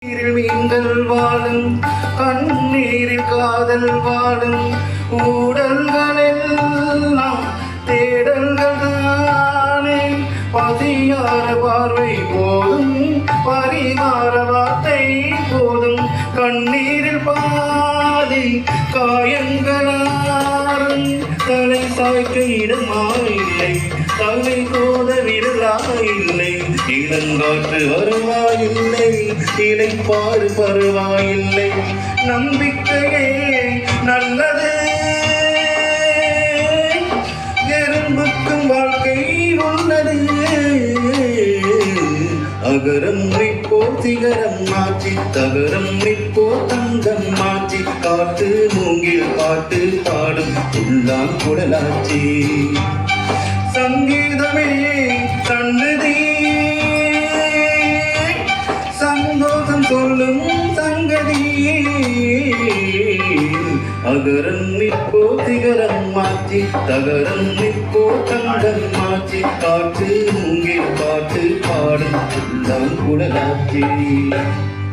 மீன்கள் வாழும் கண்ணீரில் காதல் வாழும் ஊடல்களெல்லாம் தேடல்கள் தானே. பசியார பார்வை போதும் பரிகார வார்த்தை போதும் கண்ணீரில் பாதி காயங்களாரும் தலை சாய்க்க இடமாயில்லை தலை கோத விரலாயில்லை இளங்காற்று வருவாயில்லை இலைப்பாடு பருவாயில்லை நம்பிக்கையே நல்லது எறும்புக்கும் வாழ்க்கை உள்ளது அகரம் நிற்போ சிகரம் மாற்றி தகரம் நிற்போ தங்கம் மாற்றி காட்டு மூங்கில் பாட்டு பாடும் உள்ளான் குடலாச்சி சங்கீதமே சன்னதி சந்தோஷம் சொல்லும் சங்கதி அகரம் நிற்போ சிகரம் மாற்றி தகரம் நிற்போ தங்கம் மாற்றி காற்று மூங்கில் பாட்டு பாடும் உள்ளான் குடலாச்சி